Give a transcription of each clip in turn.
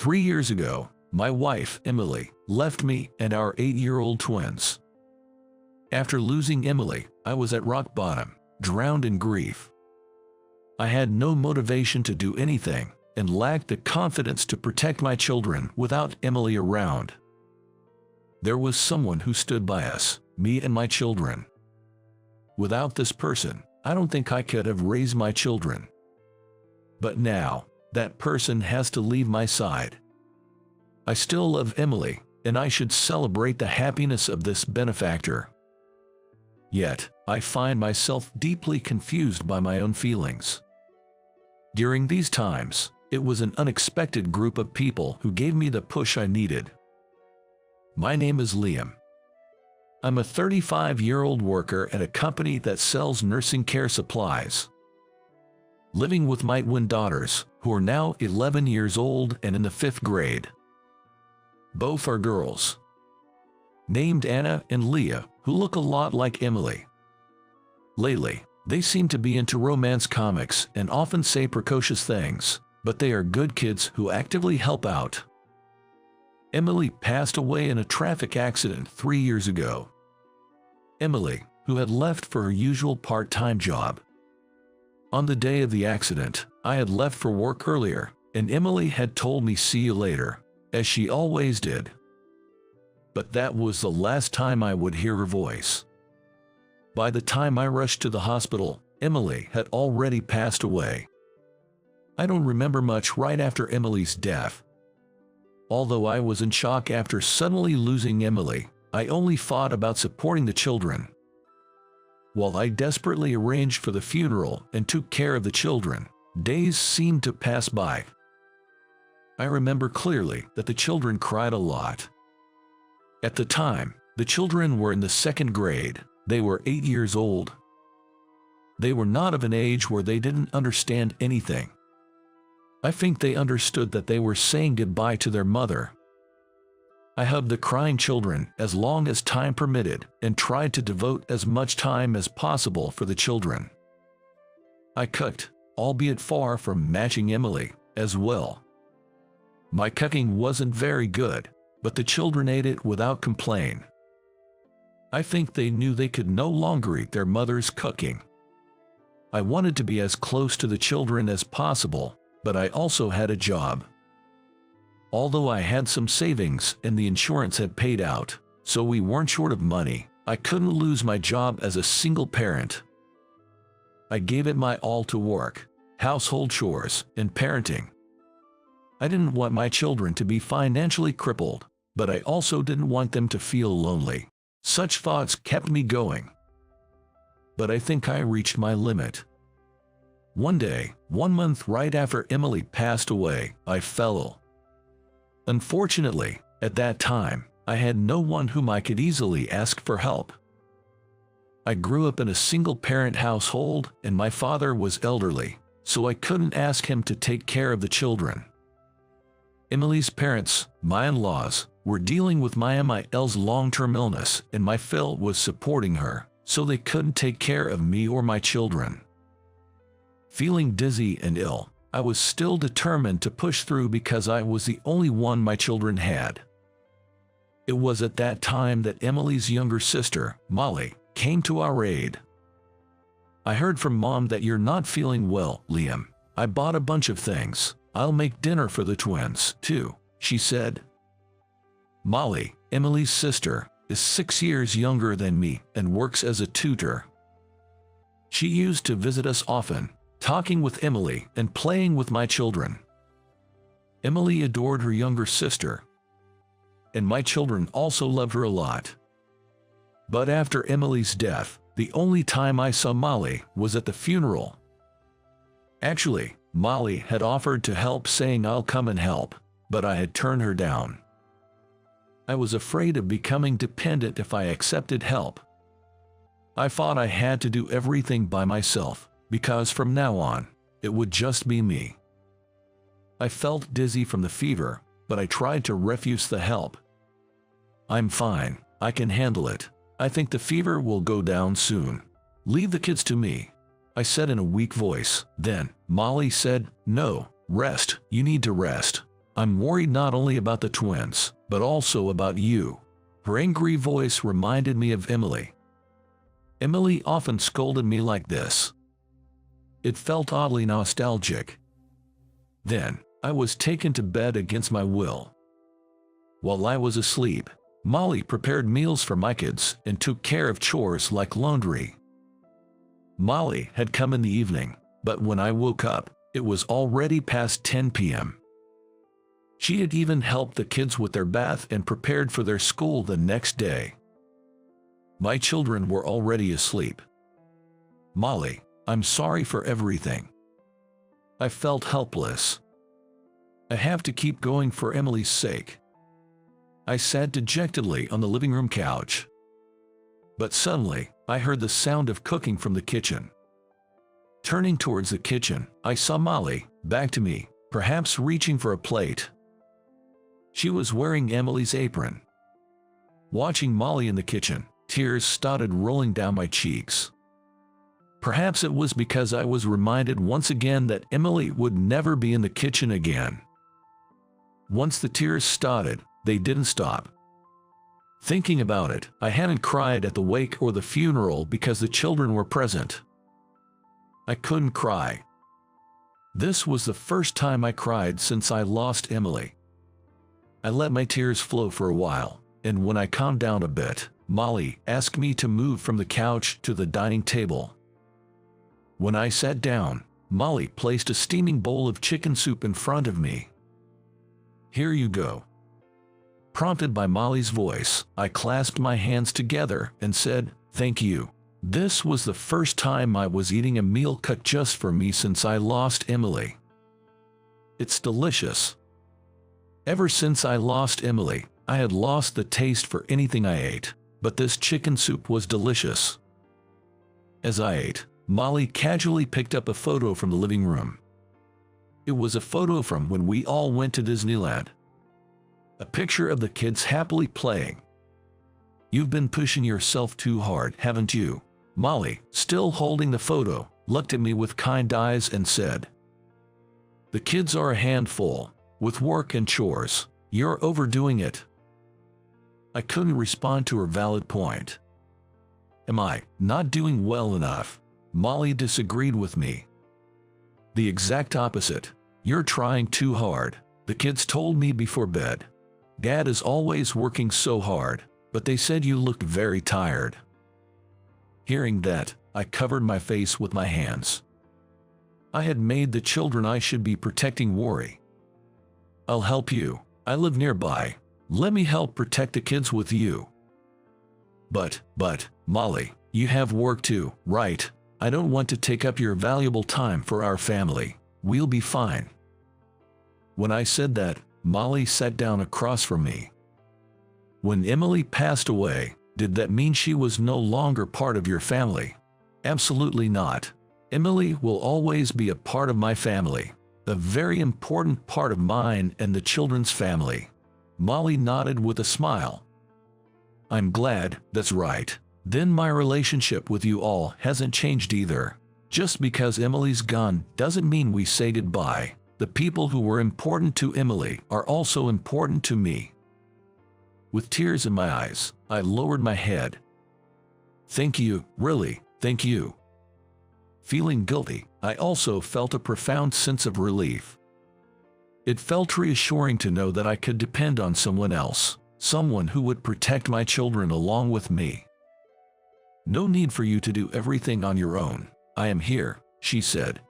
3 years ago, my wife, Emily, left me and our 8-year-old twins. After losing Emily, I was at rock bottom, drowned in grief. I had no motivation to do anything and lacked the confidence to protect my children without Emily around. There was someone who stood by us, me and my children. Without this person, I don't think I could have raised my children. But now, that person has to leave my side. I still love Emily, and I should celebrate the happiness of this benefactor. Yet, I find myself deeply confused by my own feelings. During these times, it was an unexpected group of people who gave me the push I needed. My name is Liam. I'm a 35-year-old worker at a company that sells nursing care supplies. Living with my twin daughters, who are now 11 years old and in the 5th grade. Both are girls, named Anna and Leah, who look a lot like Emily. Lately, they seem to be into romance comics and often say precocious things, but they are good kids who actively help out. Emily passed away in a traffic accident 3 years ago. Emily, who had left for her usual part-time job. On the day of the accident, I had left for work earlier, and Emily had told me see you later, as she always did. But that was the last time I would hear her voice. By the time I rushed to the hospital, Emily had already passed away. I don't remember much right after Emily's death. Although I was in shock after suddenly losing Emily, I only thought about supporting the children. While I desperately arranged for the funeral and took care of the children, days seemed to pass by. I remember clearly that the children cried a lot. At the time, the children were in the 2nd grade. They were 8 years old. They were not of an age where they didn't understand anything. I think they understood that they were saying goodbye to their mother. I hugged the crying children as long as time permitted and tried to devote as much time as possible for the children. I cooked, albeit far from matching Emily, as well. My cooking wasn't very good, but the children ate it without complaint. I think they knew they could no longer eat their mother's cooking. I wanted to be as close to the children as possible, but I also had a job. Although I had some savings and the insurance had paid out, so we weren't short of money, I couldn't lose my job as a single parent. I gave it my all to work, household chores, and parenting. I didn't want my children to be financially crippled, but I also didn't want them to feel lonely. Such thoughts kept me going. But I think I reached my limit. One day, 1 month right after Emily passed away, I fell ill. Unfortunately, at that time, I had no one whom I could easily ask for help. I grew up in a single-parent household and my father was elderly, so I couldn't ask him to take care of the children. Emily's parents, my in-laws, were dealing with my MIL's long-term illness and my Phil was supporting her, so they couldn't take care of me or my children. Feeling dizzy and ill, I was still determined to push through because I was the only one my children had. It was at that time that Emily's younger sister, Molly, came to our aid. I heard from Mom that you're not feeling well, Liam. I bought a bunch of things. I'll make dinner for the twins, too, she said. Molly, Emily's sister, is 6 years younger than me and works as a tutor. She used to visit us often, talking with Emily and playing with my children. Emily adored her younger sister, and my children also loved her a lot. But after Emily's death, the only time I saw Molly was at the funeral. Actually, Molly had offered to help, saying I'll come and help, but I had turned her down. I was afraid of becoming dependent if I accepted help. I thought I had to do everything by myself, because from now on, it would just be me. I felt dizzy from the fever, but I tried to refuse the help. I'm fine, I can handle it. I think the fever will go down soon. Leave the kids to me, I said in a weak voice. Then, Molly said, no, rest, you need to rest. I'm worried not only about the twins, but also about you." Her angry voice reminded me of Emily. Emily often scolded me like this. It felt oddly nostalgic. Then, I was taken to bed against my will. While I was asleep, Molly prepared meals for my kids and took care of chores like laundry. Molly had come in the evening, but when I woke up, it was already past 10 p.m. She had even helped the kids with their bath and prepared for their school the next day. My children were already asleep. "Molly, I'm sorry for everything." I felt helpless. "I have to keep going for Emily's sake." I sat dejectedly on the living room couch. But suddenly, I heard the sound of cooking from the kitchen. Turning towards the kitchen, I saw Molly, back to me, perhaps reaching for a plate. She was wearing Emily's apron. Watching Molly in the kitchen, tears started rolling down my cheeks. Perhaps it was because I was reminded once again that Emily would never be in the kitchen again. Once the tears started, they didn't stop. Thinking about it, I hadn't cried at the wake or the funeral because the children were present. I couldn't cry. This was the first time I cried since I lost Emily. I let my tears flow for a while, and when I calmed down a bit, Molly asked me to move from the couch to the dining table. When I sat down, Molly placed a steaming bowl of chicken soup in front of me. "Here you go." Prompted by Molly's voice, I clasped my hands together and said, "Thank you." This was the first time I was eating a meal cut just for me since I lost Emily. It's delicious. Ever since I lost Emily, I had lost the taste for anything I ate, but this chicken soup was delicious. As I ate, Molly casually picked up a photo from the living room. It was a photo from when we all went to Disneyland. A picture of the kids happily playing. "You've been pushing yourself too hard, haven't you?" Molly, still holding the photo, looked at me with kind eyes and said, "The kids are a handful, with work and chores. You're overdoing it." I couldn't respond to her valid point. "Am I not doing well enough?" Molly disagreed with me. "The exact opposite. You're trying too hard," the kids told me before bed. "Dad is always working so hard, but they said you looked very tired." Hearing that, I covered my face with my hands. I had made the children I should be protecting worry. "I'll help you. I live nearby. Let me help protect the kids with you." But, Molly, you have work too, right? I don't want to take up your valuable time for our family. We'll be fine." When I said that, Molly sat down across from me. "When Emily passed away, did that mean she was no longer part of your family?" "Absolutely not. Emily will always be a part of my family, a very important part of mine and the children's family." Molly nodded with a smile. "I'm glad, that's right. Then my relationship with you all hasn't changed either. Just because Emily's gone doesn't mean we say goodbye. The people who were important to Emily are also important to me." With tears in my eyes, I lowered my head. "Thank you, really, thank you." Feeling guilty, I also felt a profound sense of relief. It felt reassuring to know that I could depend on someone else, someone who would protect my children along with me. "No need for you to do everything on your own. I am here," she said.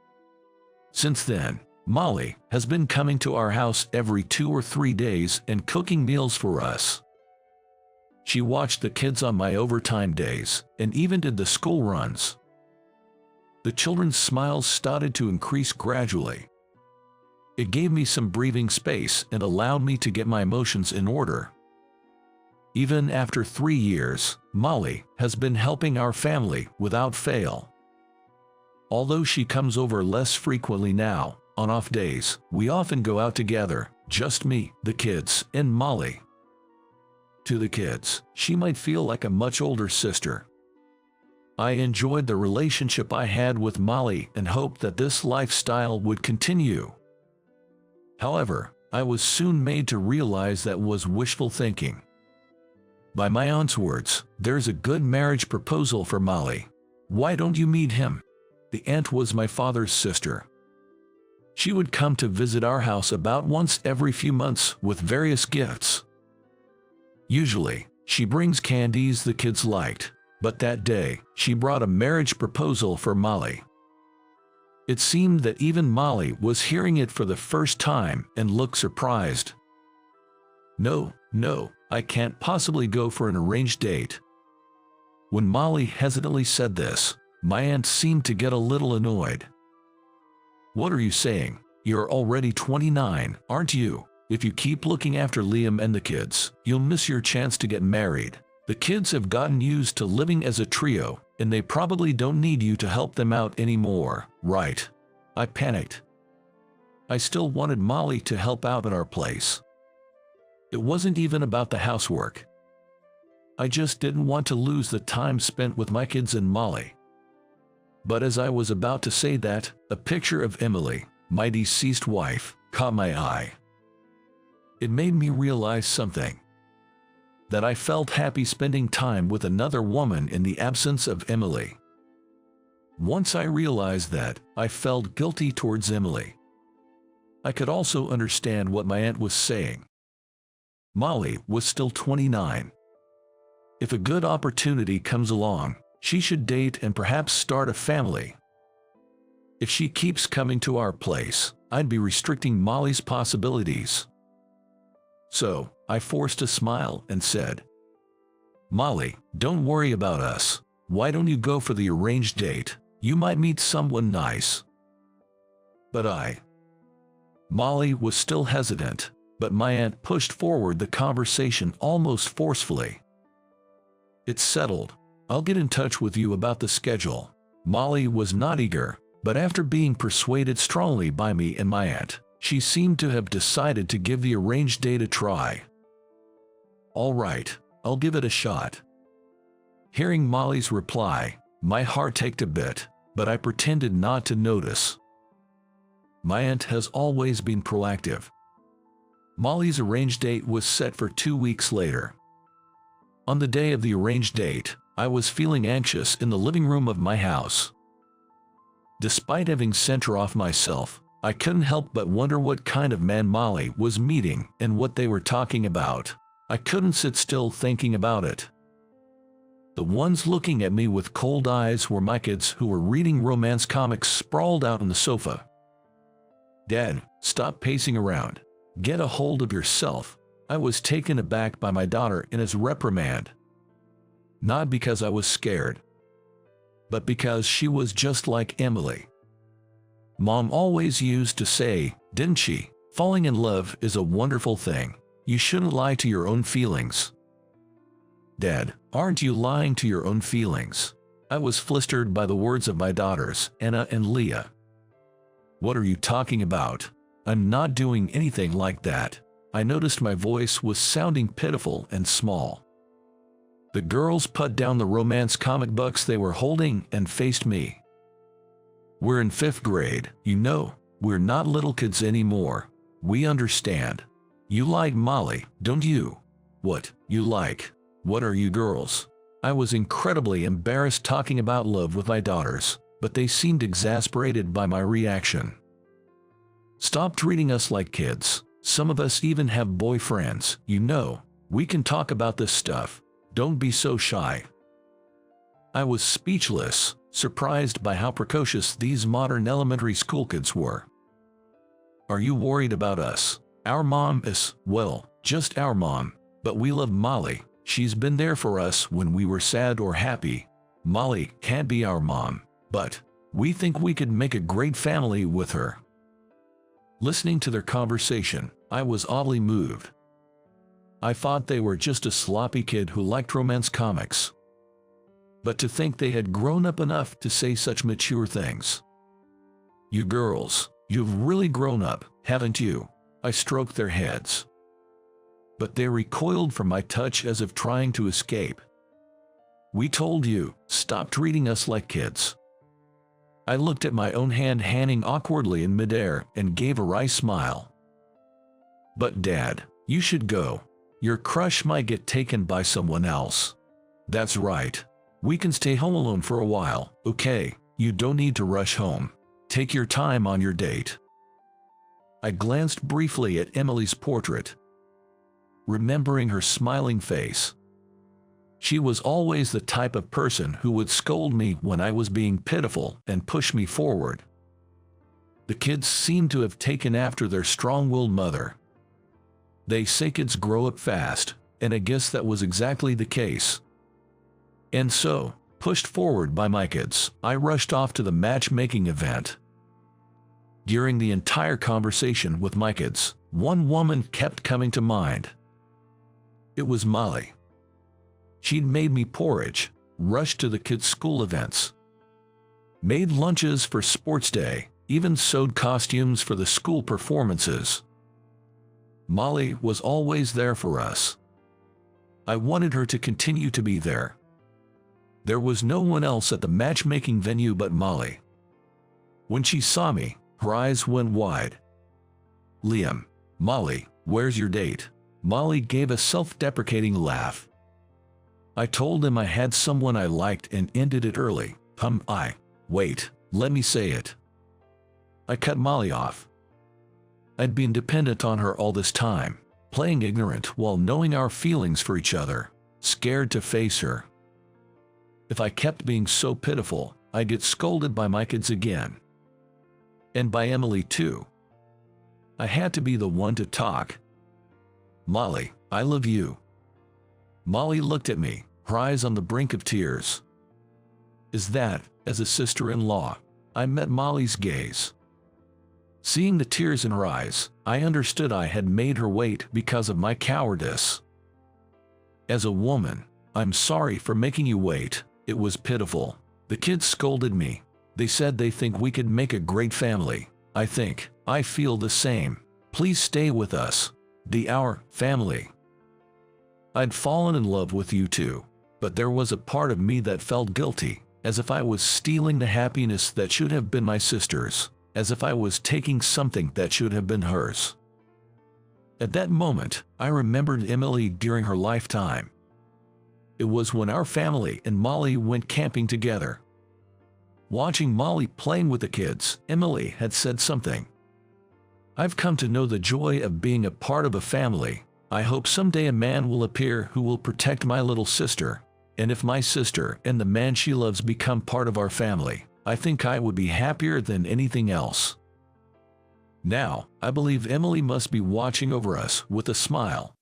Since then, Molly has been coming to our house every 2 or 3 days and cooking meals for us. She watched the kids on my overtime days and even did the school runs. The children's smiles started to increase gradually. It gave me some breathing space and allowed me to get my emotions in order. Even after 3 years, Molly has been helping our family without fail. Although she comes over less frequently now, on off days, we often go out together, just me, the kids, and Molly. To the kids, she might feel like a much older sister. I enjoyed the relationship I had with Molly and hoped that this lifestyle would continue. However, I was soon made to realize that was wishful thinking. By my aunt's words, "There's a good marriage proposal for Molly. Why don't you meet him?" The aunt was my father's sister. She would come to visit our house about once every few months with various gifts. Usually, she brings candies the kids liked, but that day, she brought a marriage proposal for Molly. It seemed that even Molly was hearing it for the first time and looked surprised. No, I can't possibly go for an arranged date." When Molly hesitantly said this, my aunt seemed to get a little annoyed. "What are you saying? You're already 29, aren't you? If you keep looking after Liam and the kids, you'll miss your chance to get married. The kids have gotten used to living as a trio, and they probably don't need you to help them out anymore, right?" I panicked. I still wanted Molly to help out at our place. It wasn't even about the housework. I just didn't want to lose the time spent with my kids and Molly. But as I was about to say that, a picture of Emily, my deceased wife, caught my eye. It made me realize something. That I felt happy spending time with another woman in the absence of Emily. Once I realized that, I felt guilty towards Emily. I could also understand what my aunt was saying. Molly was still 29. If a good opportunity comes along, she should date and perhaps start a family. If she keeps coming to our place, I'd be restricting Molly's possibilities. So, I forced a smile and said, "Molly, don't worry about us. Why don't you go for the arranged date? You might meet someone nice." But Molly was still hesitant, but my aunt pushed forward the conversation almost forcefully. "It's settled. I'll get in touch with you about the schedule." Molly was not eager, but after being persuaded strongly by me and my aunt, she seemed to have decided to give the arranged date a try. "All right, I'll give it a shot." Hearing Molly's reply, my heart ached a bit, but I pretended not to notice. My aunt has always been proactive. Molly's arranged date was set for 2 weeks later. On the day of the arranged date, I was feeling anxious in the living room of my house. Despite having sent her off myself, I couldn't help but wonder what kind of man Molly was meeting and what they were talking about. I couldn't sit still thinking about it. The ones looking at me with cold eyes were my kids who were reading romance comics sprawled out on the sofa. "Dad, stop pacing around. Get a hold of yourself." I was taken aback by my daughter in his reprimand. Not because I was scared, but because she was just like Emily. Mom always used to say, didn't she, "Falling in love is a wonderful thing. You shouldn't lie to your own feelings." Dad, aren't you lying to your own feelings? I was flustered by the words of my daughters, Anna and Leah. "What are you talking about? I'm not doing anything like that." I noticed my voice was sounding pitiful and small. The girls put down the romance comic books they were holding and faced me. "We're in 5th grade, you know. We're not little kids anymore. We understand. You like Molly, don't you?" "What, you like? What are you girls?" I was incredibly embarrassed talking about love with my daughters, but they seemed exasperated by my reaction. "Stop treating us like kids. Some of us even have boyfriends, you know. We can talk about this stuff. Don't be so shy." I was speechless, surprised by how precocious these modern elementary school kids were. "Are you worried about us? Our mom is, well, just our mom, but we love Molly. She's been there for us when we were sad or happy. Molly can't be our mom, but we think we could make a great family with her." Listening to their conversation, I was oddly moved. I thought they were just a sloppy kid who liked romance comics. But to think they had grown up enough to say such mature things. "You girls, you've really grown up, haven't you?" I stroked their heads. But they recoiled from my touch as if trying to escape. "We told you, stop treating us like kids." I looked at my own hand hanging awkwardly in midair and gave a wry smile. But Dad, you should go. Your crush might get taken by someone else. That's right. We can stay home alone for a while, okay? You don't need to rush home. Take your time on your date. I glanced briefly at Emily's portrait, remembering her smiling face. She was always the type of person who would scold me when I was being pitiful and push me forward. The kids seemed to have taken after their strong-willed mother. They say kids grow up fast, and I guess that was exactly the case. And so, pushed forward by my kids, I rushed off to the matchmaking event. During the entire conversation with my kids, one woman kept coming to mind. It was Molly. She'd made me porridge, rushed to the kids' school events, made lunches for sports day, even sewed costumes for the school performances. Molly was always there for us. I wanted her to continue to be there. There was no one else at the matchmaking venue but Molly. When she saw me, her eyes went wide. Liam, Molly, where's your date? Molly gave a self-deprecating laugh. I told him I had someone I liked and ended it early. Wait, let me say it. I cut Molly off. I'd been dependent on her all this time, playing ignorant while knowing our feelings for each other, scared to face her. If I kept being so pitiful, I'd get scolded by my kids again. And by Emily too. I had to be the one to talk. Molly, I love you. Molly looked at me, her eyes on the brink of tears. Is that, as a sister-in-law? I met Molly's gaze. Seeing the tears in her eyes, I understood I had made her wait because of my cowardice. As a woman, I'm sorry for making you wait. It was pitiful. The kids scolded me. They said they think we could make a great family. I feel the same. Please stay with us. Our family. I'd fallen in love with you too, but there was a part of me that felt guilty, as if I was stealing the happiness that should have been my sister's, as if I was taking something that should have been hers. At that moment, I remembered Emily during her lifetime. It was when our family and Molly went camping together. Watching Molly playing with the kids, Emily had said something. I've come to know the joy of being a part of a family. I hope someday a man will appear who will protect my little sister. And if my sister and the man she loves become part of our family, I think I would be happier than anything else. Now, I believe Emily must be watching over us with a smile.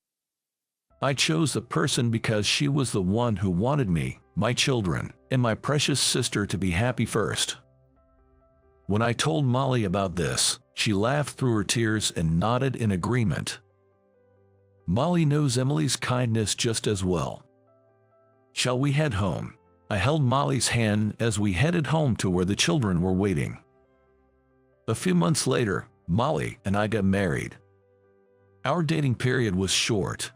I chose the person because she was the one who wanted me, my children, and my precious sister to be happy first. When I told Molly about this, she laughed through her tears and nodded in agreement. Molly knows Emily's kindness just as well. Shall we head home? I held Molly's hand as we headed home to where the children were waiting. A few months later, Molly and I got married. Our dating period was short.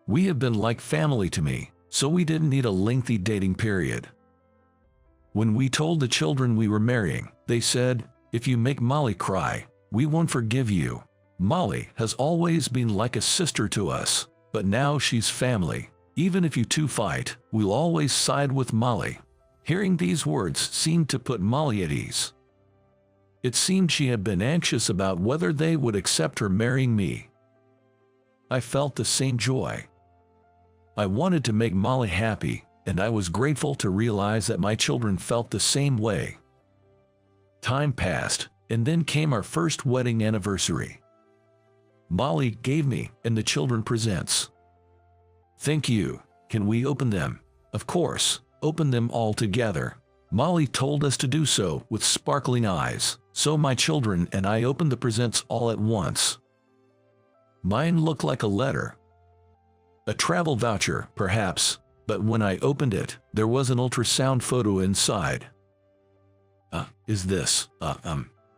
We have been like family to me, so we didn't need a lengthy dating period. When we told the children we were marrying, they said, "If you make Molly cry, we won't forgive you." Molly has always been like a sister to us, but now she's family. Even if you two fight, we'll always side with Molly. Hearing these words seemed to put Molly at ease. It seemed she had been anxious about whether they would accept her marrying me. I felt the same joy. I wanted to make Molly happy, and I was grateful to realize that my children felt the same way. Time passed, and then came our first wedding anniversary. Molly gave me and the children presents. Thank you. Can we open them? Of course, open them all together. Molly told us to do so with sparkling eyes, so my children and I opened the presents all at once. Mine looked like a letter. A travel voucher, perhaps, but when I opened it, there was an ultrasound photo inside. I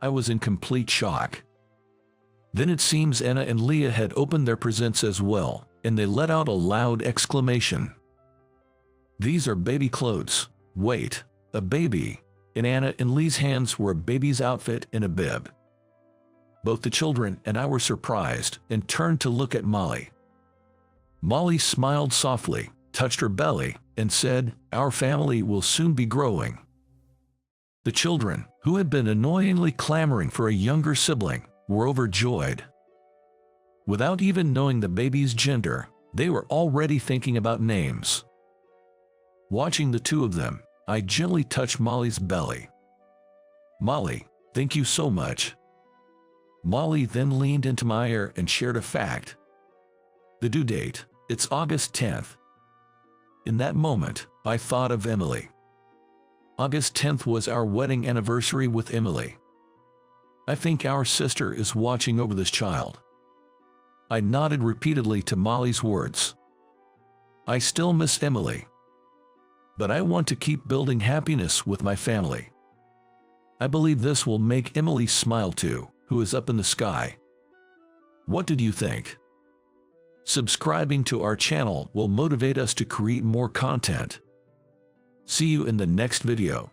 was in complete shock. Then it seems Anna and Leah had opened their presents as well, and they let out a loud exclamation. These are baby clothes. Wait, a baby. In Anna and Lee's hands were a baby's outfit and a bib. Both the children and I were surprised and turned to look at Molly. Molly smiled softly, touched her belly, and said, "Our family will soon be growing." The children, who had been annoyingly clamoring for a younger sibling, were overjoyed. Without even knowing the baby's gender, they were already thinking about names. Watching the two of them, I gently touched Molly's belly. "Molly, thank you so much." Molly then leaned into my ear and shared a fact. "The due date, it's August 10th. In that moment, I thought of Emily. August 10th was our wedding anniversary with Emily. I think our sister is watching over this child." I nodded repeatedly to Molly's words. "I still miss Emily, but I want to keep building happiness with my family. I believe this will make Emily smile too, who is up in the sky." What did you think? Subscribing to our channel will motivate us to create more content. See you in the next video.